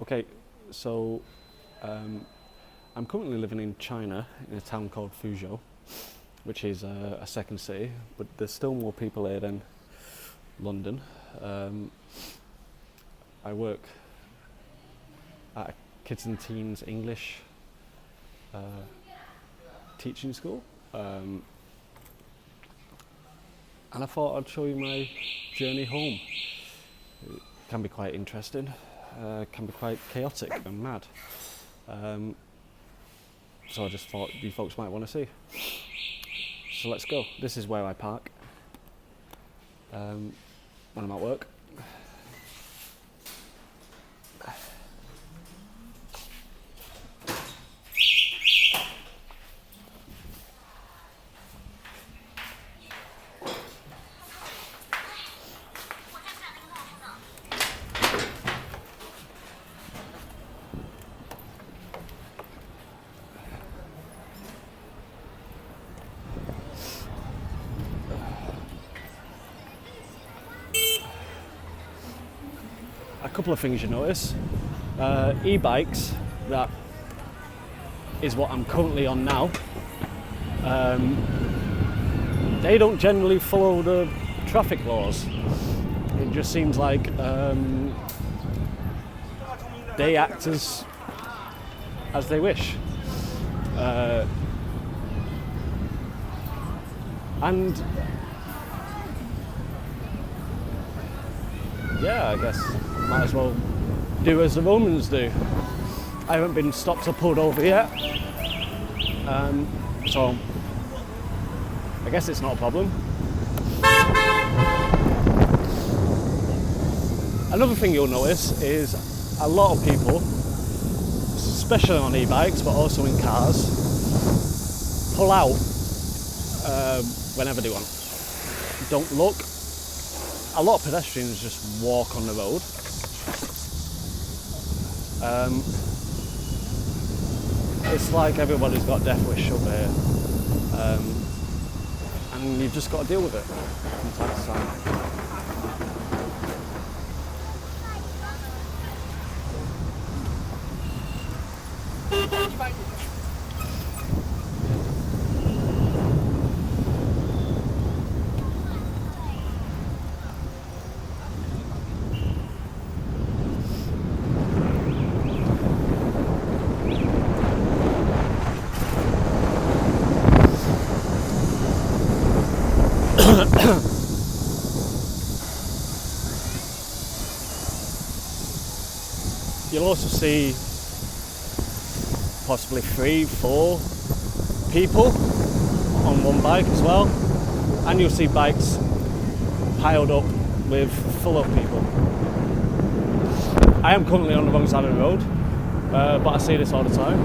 Okay, so I'm currently living in China in a town called Fuzhou, which is a second city, but there's still more people here than London. I work at a kids and teens English teaching school, and I thought I'd show you my journey home. It can be quite interesting, can be quite chaotic and mad. So I just thought you folks might want to see. So let's go. This is where I park when I'm at work. A couple of things you notice. E-bikes, that is what I'm currently on now. They don't generally follow the traffic laws. It just seems like they act as they wish. And yeah, I guess might as well do as the Romans do. I haven't been stopped or pulled over yet, so I guess it's not a problem. Another thing you'll notice is a lot of people, especially on e-bikes but also in cars, pull out whenever they want. Don't look. A lot of pedestrians just walk on the road. It's like everybody's got death wish over here, and you've just got to deal with it from time to time. You'll also see possibly 3-4 people on one bike as well, and you'll see bikes piled up with full of people. I am currently on the wrong side of the road, but I see this all the time.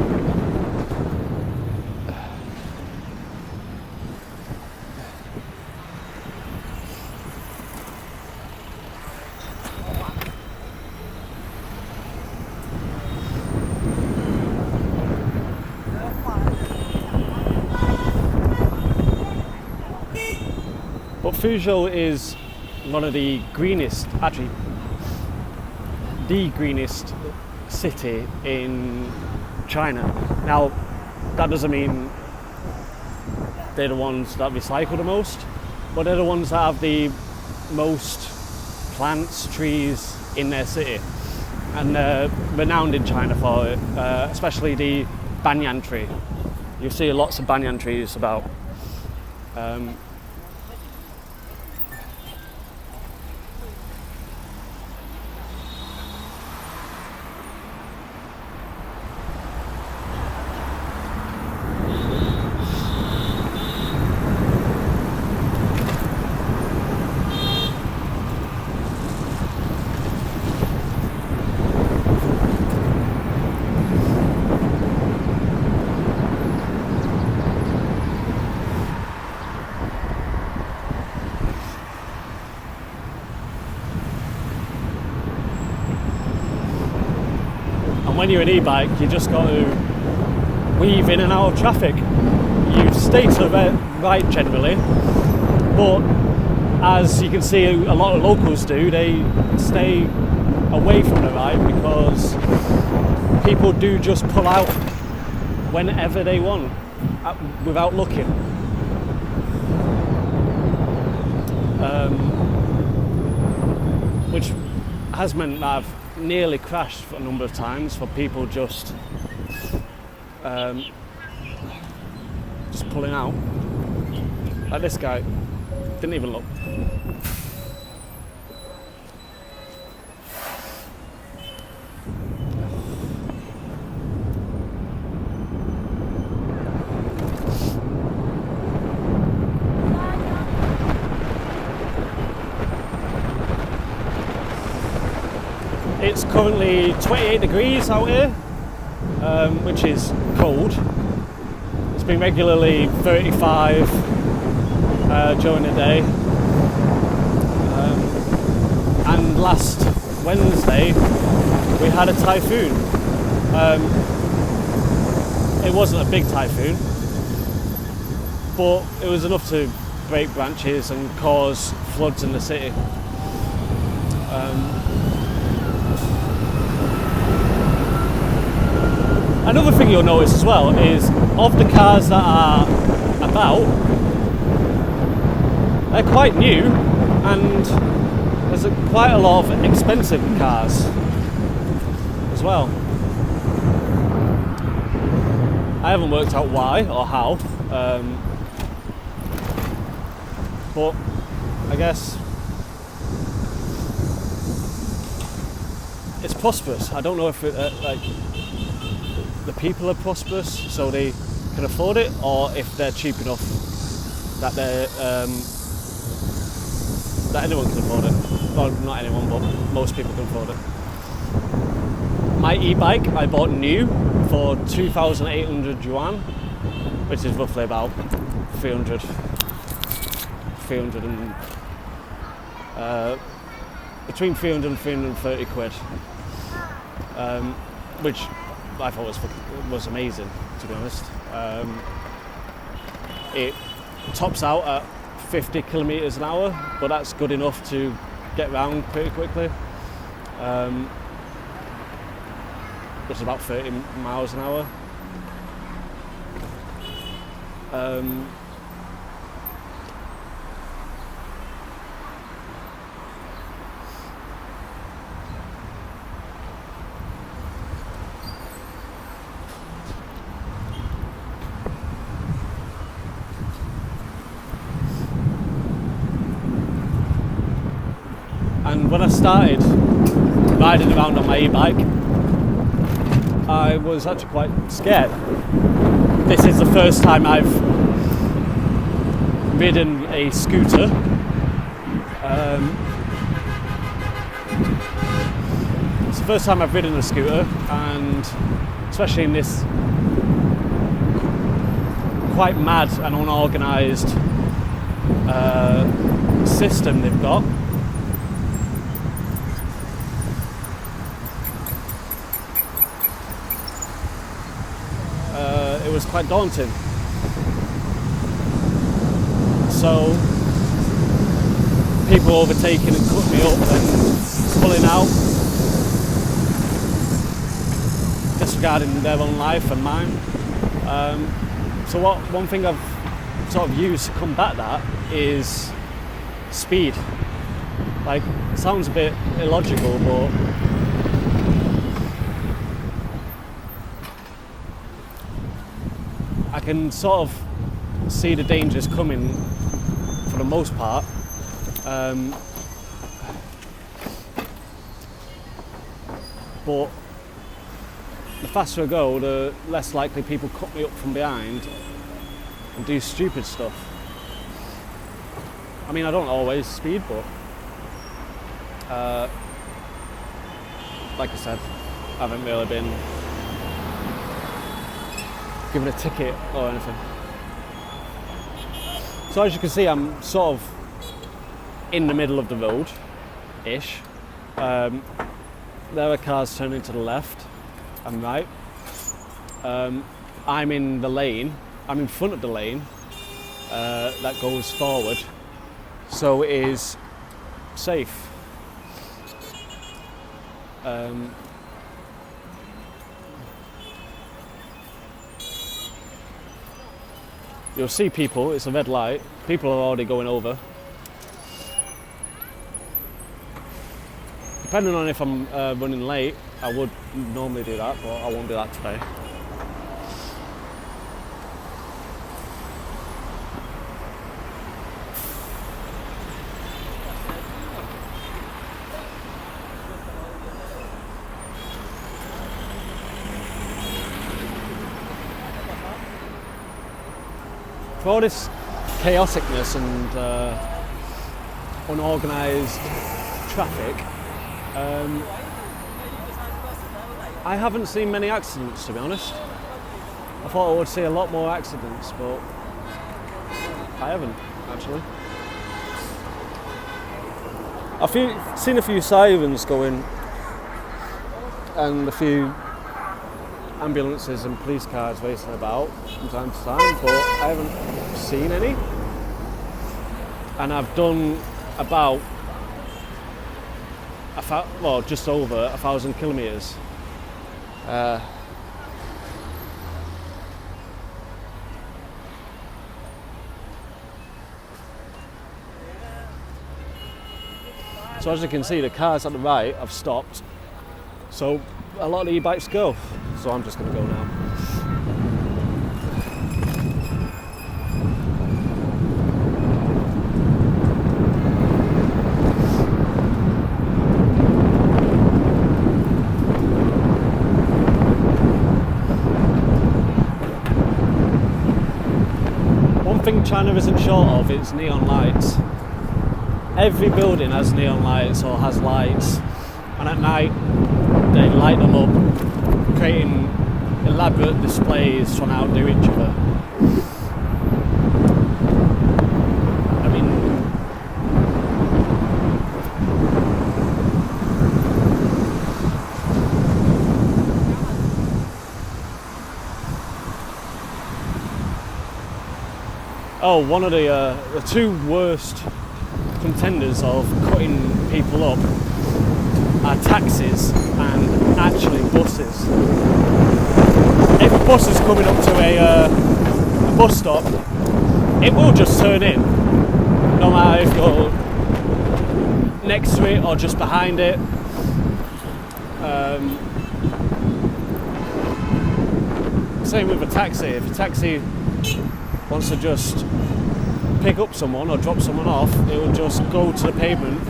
But Fuzhou is one of the greenest, actually the greenest city in China. Now, that doesn't mean they're the ones that recycle the most, but they're the ones that have the most plants, trees in their city. And they're renowned in China for it, especially the banyan tree. You see lots of banyan trees about. And when you're an e-bike, you just got to weave in and out of traffic. You stay to the right generally, but as you can see a lot of locals do, they stay away from the right because people do just pull out whenever they want without looking. Which has meant that I've nearly crashed a number of times for people just pulling out. Like this guy didn't even look. It's currently 28 degrees out here, which is cold. It's been regularly 35 during the day. And last Wednesday we had a typhoon. It wasn't a big typhoon, but it was enough to break branches and cause floods in the city. Another thing you'll notice as well is of the cars that are about, they're quite new, and there's quite a lot of expensive cars as well. I haven't worked out why or how, but I guess it's prosperous. I don't know if it, the people are prosperous so they can afford it, or if they're cheap enough that they're that anyone can afford it. Well, not anyone, but most people can afford it. My e-bike I bought new for 2,800 yuan, which is roughly about 300 and between 300 and 330 quid, which I thought was amazing, to be honest. It tops out at 50 kilometers an hour, but that's good enough to get around pretty quickly. Which is about 30 miles an hour. And when I started riding around on my e-bike, I was actually quite scared. This is the first time I've ridden a scooter. It's the first time I've ridden a scooter, and especially in this quite mad and unorganised system they've got. It was quite daunting. So people overtaking and cutting me up and pulling out, disregarding their own life and mine. So one thing I've sort of used to combat that is speed. Like, it sounds a bit illogical, but I can sort of see the dangers coming for the most part. But the faster I go, the less likely people cut me up from behind and do stupid stuff. I mean, I don't always speed, but like I said, I haven't really been given a ticket or anything. So as you can see, I'm sort of in the middle of the road-ish. There are cars turning to the left and right. I'm in the lane, I'm in front of the lane that goes forward, so it is safe. You'll see people, it's a red light, people are already going over. Depending on if I'm running late, I would normally do that, but I won't do that today. For all this chaoticness and unorganised traffic, I haven't seen many accidents, to be honest. I thought I would see a lot more accidents, but I haven't, actually. I've seen a few sirens going and a few ambulances and police cars racing about from time to time, but I haven't seen any. And I've done about just over 1,000 kilometres. So as you can see, the cars at the right have stopped. So a lot of the e-bikes go. So I'm just going to go now. One thing China isn't short of is neon lights. Every building has neon lights or has lights, and at night they light them up, creating elaborate displays trying to outdo each other. I mean, one of the two worst contenders of cutting people up are taxis and actually buses. If a bus is coming up to a bus stop, it will just turn in, no matter if you're next to it or just behind it. Same with a taxi. If a taxi wants to just pick up someone or drop someone off, it will just go to the pavement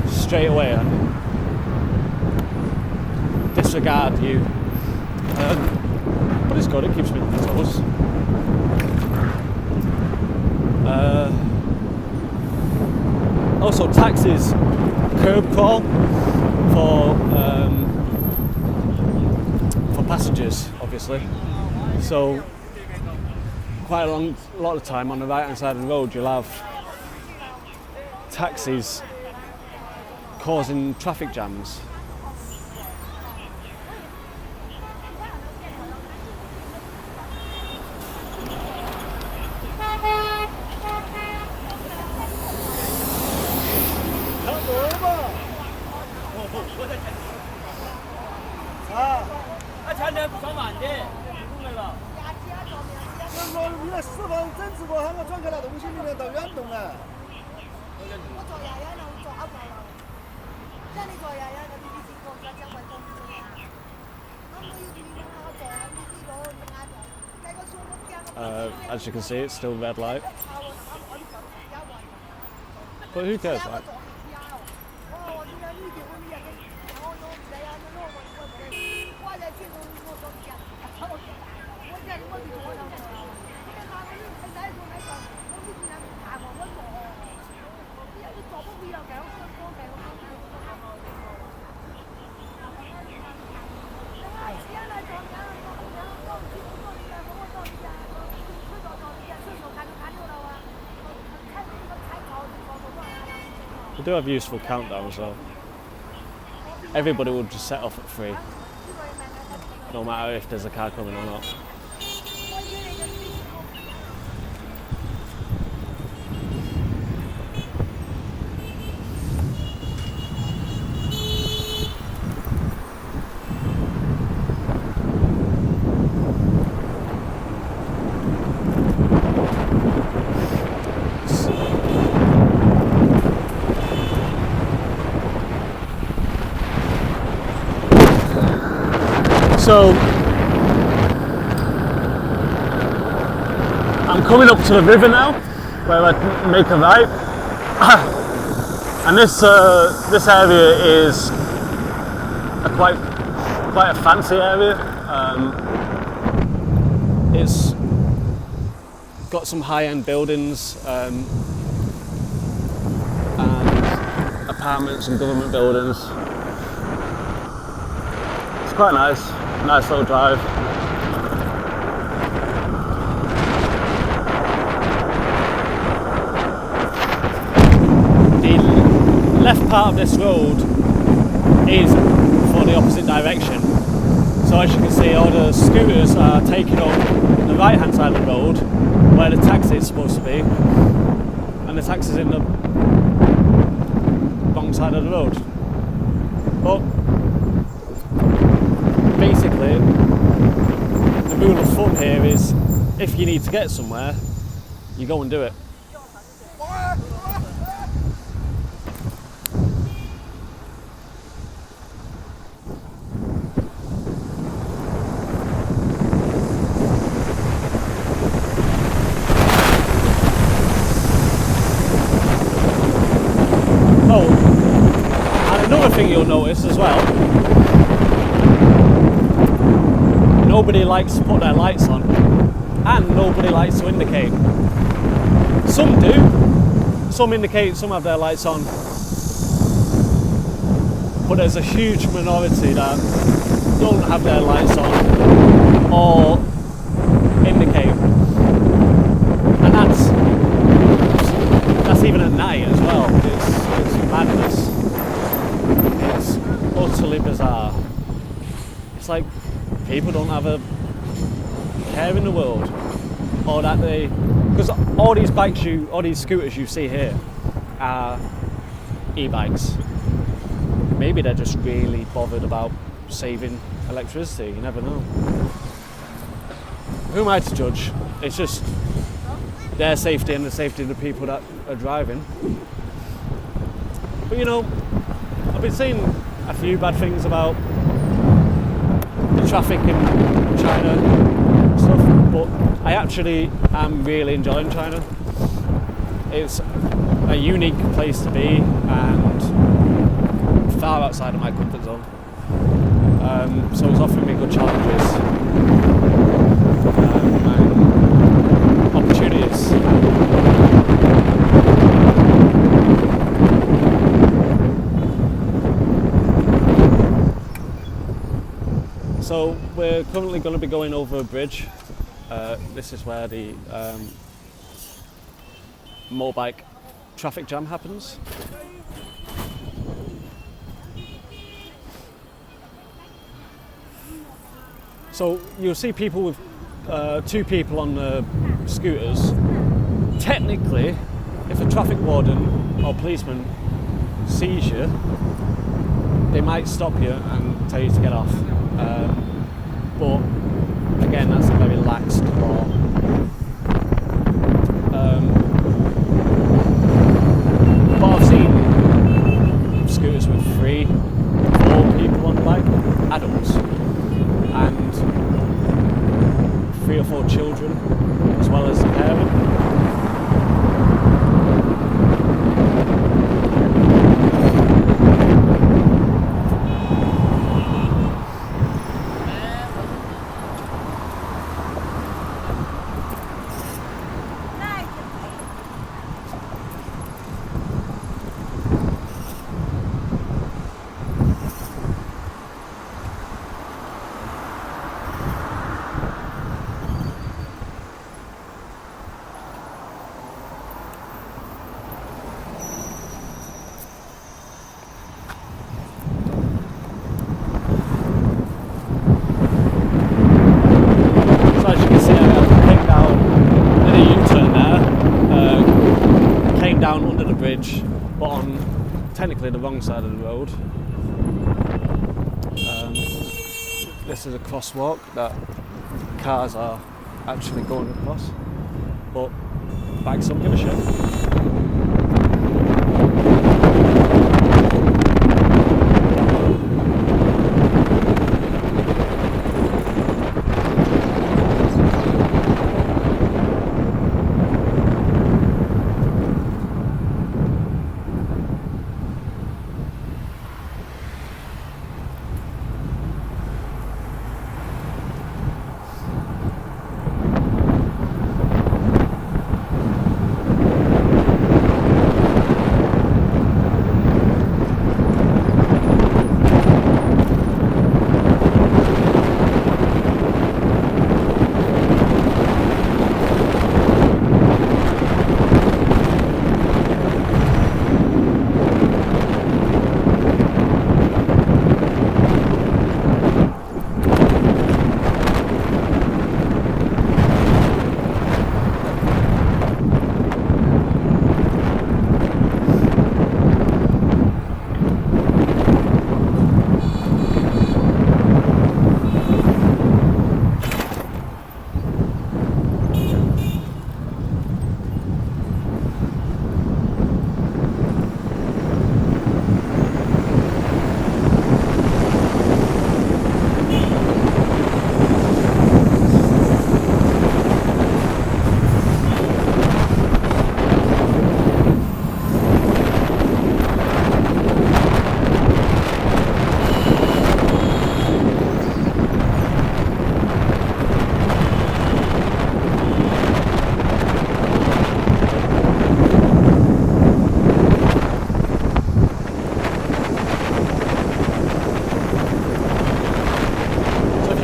straight away and disregard you. But it's good, it keeps me on my toes. Also, taxis curb crawl for passengers, obviously. So quite a lot of the time on the right hand side of the road you'll have taxis causing traffic jams. As you can see, it's still red light. But who cares, right? We do have useful countdown as well. Everybody will just set off at 3, no matter if there's a car coming or not. So I'm coming up to the river now, where I make a right, and this area is quite a fancy area. It's got some high-end buildings and apartments and government buildings. It's quite nice little drive. The left part of this road is for the opposite direction. So as you can see, all the scooters are taking up the right hand side of the road where the taxi is supposed to be, and the taxi's in the wrong side of the road. But basically, the rule of thumb here is if you need to get somewhere, you go and do it. Oh, and another thing you'll notice as well, nobody likes to put their lights on, and nobody likes to indicate. Some do, some indicate, some have their lights on, but there's a huge minority that don't have their lights on or indicate, and that's even at night as well. It's madness. It's utterly bizarre. It's like people don't have a care in the world, or that they, because all these scooters you see here are e-bikes. Maybe they're just really bothered about saving electricity. You never know. Who am I to judge? It's just their safety and the safety of the people that are driving. But you know, I've been seeing a few bad things about the traffic in China and stuff, but I actually am really enjoying China. It's a unique place to be and far outside of my comfort zone. So it's offering me good challenges and opportunities. So we're currently going to be going over a bridge. This is where the motorbike traffic jam happens. So you'll see people with two people on the scooters. Technically, if a traffic warden or policeman sees you, they might stop you and tell you to get off. But again, that's a very lax law. But I've seen scooters with 3, 4 people on the bike, adults, and 3 or 4 children, as well as the parent. But on technically the wrong side of the road. This is a crosswalk that cars are actually going across, but bikes don't give a shit.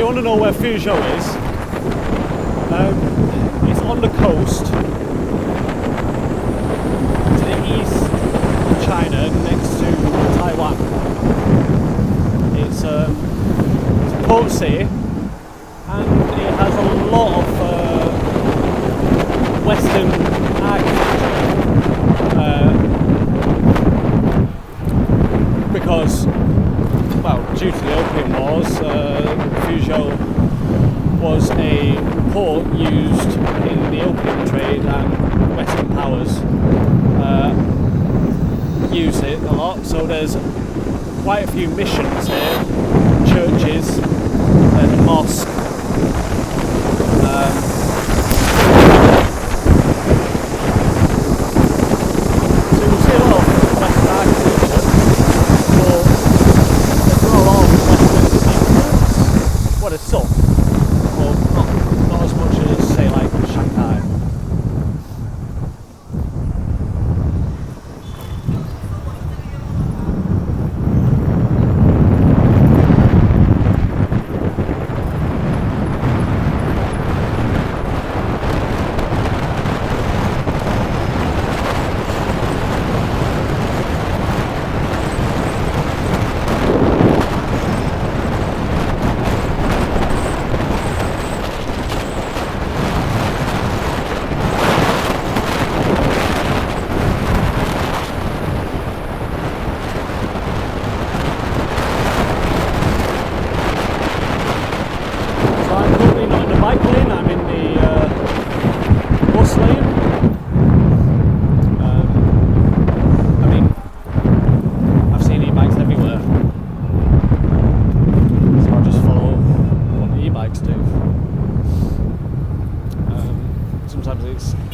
you want to know where Fuzhou is, it's on the coast to the east of China, next to Taiwan. It's a port city, and it has a lot of Western architecture because, well, due to the Opium Wars, Fuzhou was a port used in the opium trade, and Western powers use it a lot. So there's quite a few missions here, churches, there's a mosque. So you'll see a lot of Western architecture, but there's not a lot of Western influence. Well, there's some, but not as much as, say, like Shanghai.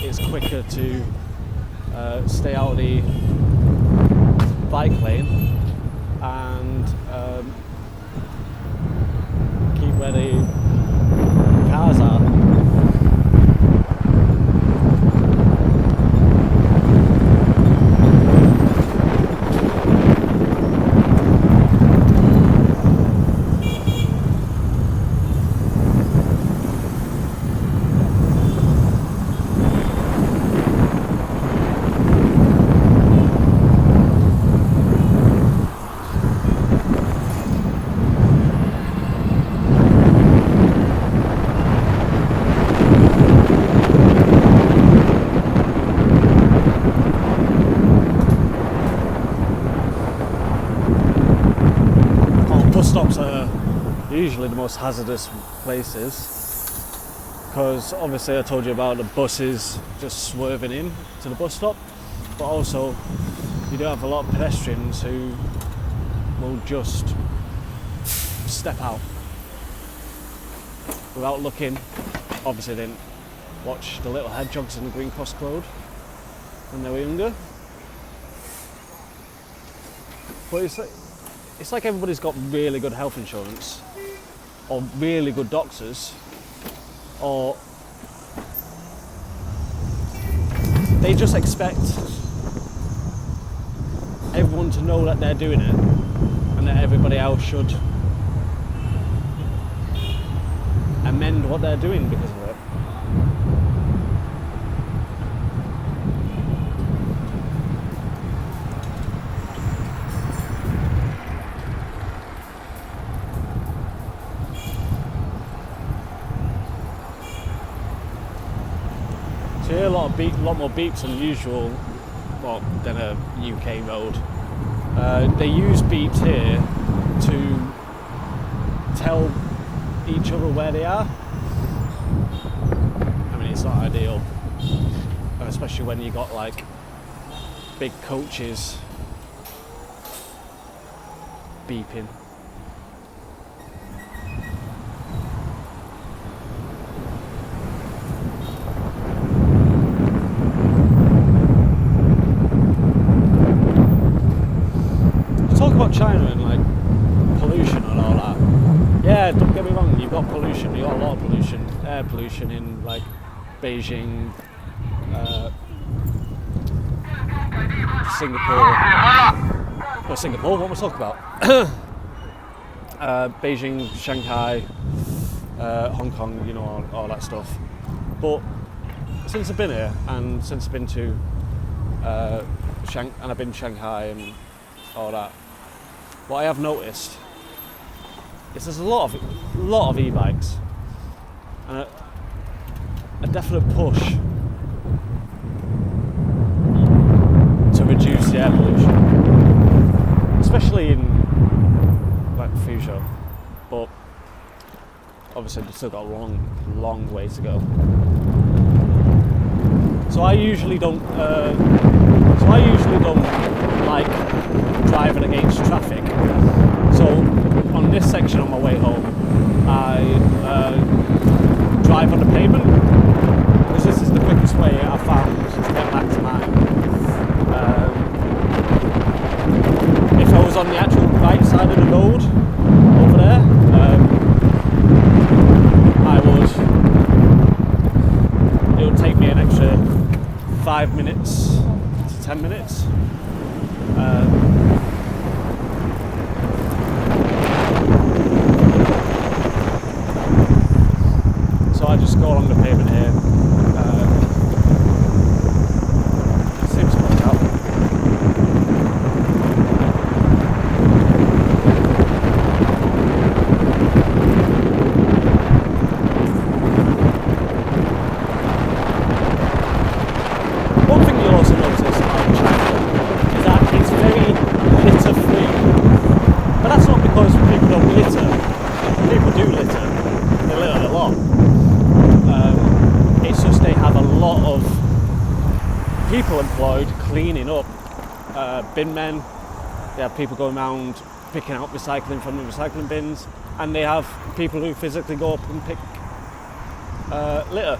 It's quicker to stay out of the bike lane and keep where the cars are. Bus stops are usually the most hazardous places because obviously I told you about the buses just swerving in to the bus stop, but also you do have a lot of pedestrians who will just step out without looking. Obviously they didn't watch the little hedgehogs in the Green Cross Road when they were younger. But it's like everybody's got really good health insurance or really good doctors, or they just expect everyone to know that they're doing it and that everybody else should amend what they're doing because of it. So you hear a lot more beeps than usual, well, than a UK road. They use beeps here to tell each other where they are. I mean, it's not ideal, especially when you got like big coaches beeping. About China and like pollution and all that. Yeah, don't get me wrong, you've got pollution, you've got a lot of pollution, air pollution in like Beijing, Singapore, what am I talking about? Beijing, Shanghai, Hong Kong, you know, all that stuff. But since I've been here and since I've been to and I've been to Shanghai and all that, what I have noticed is there's a lot of e-bikes and a definite push to reduce the air pollution, especially in like Fuzhou, but obviously we've still got a long way to go. So I usually don't like driving against traffic. So on this section on my way home, I drive on the pavement because this is the quickest way I found to get back to mine. If I was on the actual right side of the road over there, it would take me an extra 5 minutes to 10 minutes. So I just go along the pavement here. It seems to work out. One thing you'll also notice about China is that it's very litter free. But that's not because people don't litter. People do litter. They litter a lot. It's just they have a lot of people employed cleaning up, bin men. They have people going around picking out recycling from the recycling bins, and they have people who physically go up and pick litter.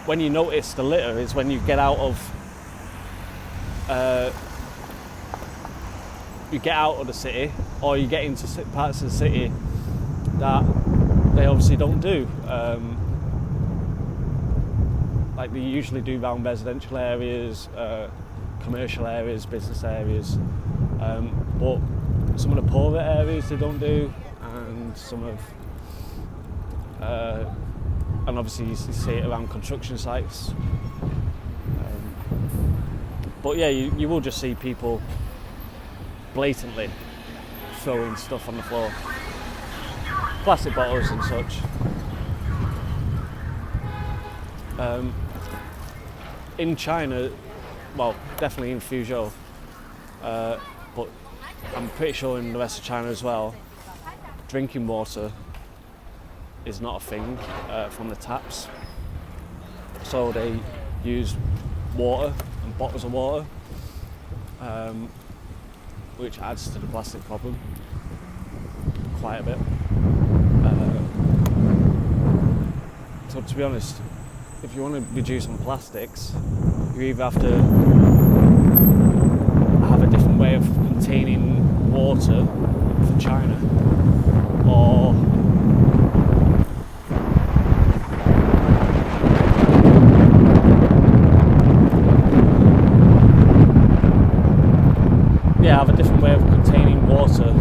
When you notice the litter is when you get out of the city, or you get into parts of the city that they obviously don't do. Like they usually do around residential areas, commercial areas, business areas, but some of the poorer areas they don't do, and and obviously you see it around construction sites. But yeah, you will just see people blatantly throwing stuff on the floor, plastic bottles and such. In China, well, definitely in Fuzhou, but I'm pretty sure in the rest of China as well, drinking water is not a thing from the taps. So they use water and bottles of water, which adds to the plastic problem quite a bit. So to be honest, if you want to reduce on plastics, you either have to have a different way of containing water for China, or have a different way of containing water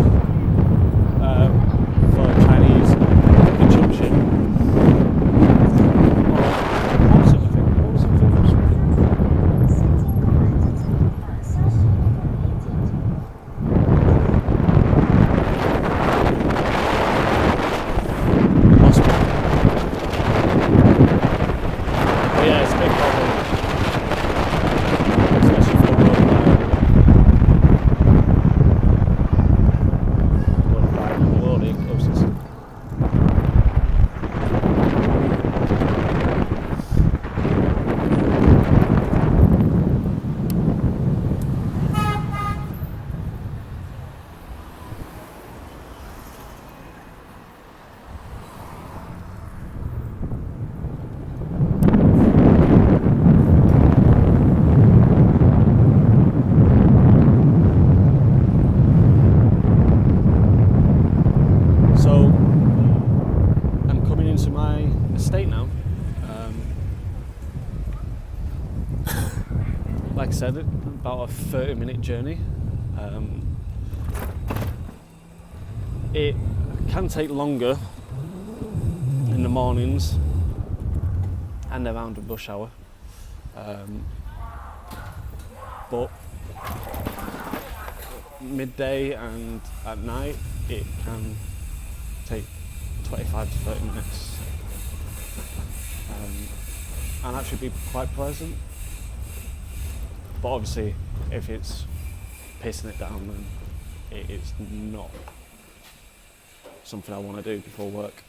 for Chinese consumption. Like I said, about a 30-minute journey. It can take longer in the mornings and around rush hour. But midday and at night it can take 25 to 30 minutes and actually be quite pleasant. But obviously if it's pissing it down, then it's not something I want to do before work.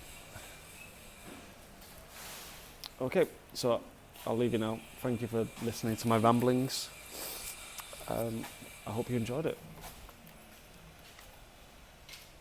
Okay, so I'll leave you now. Thank you for listening to my ramblings. I hope you enjoyed it.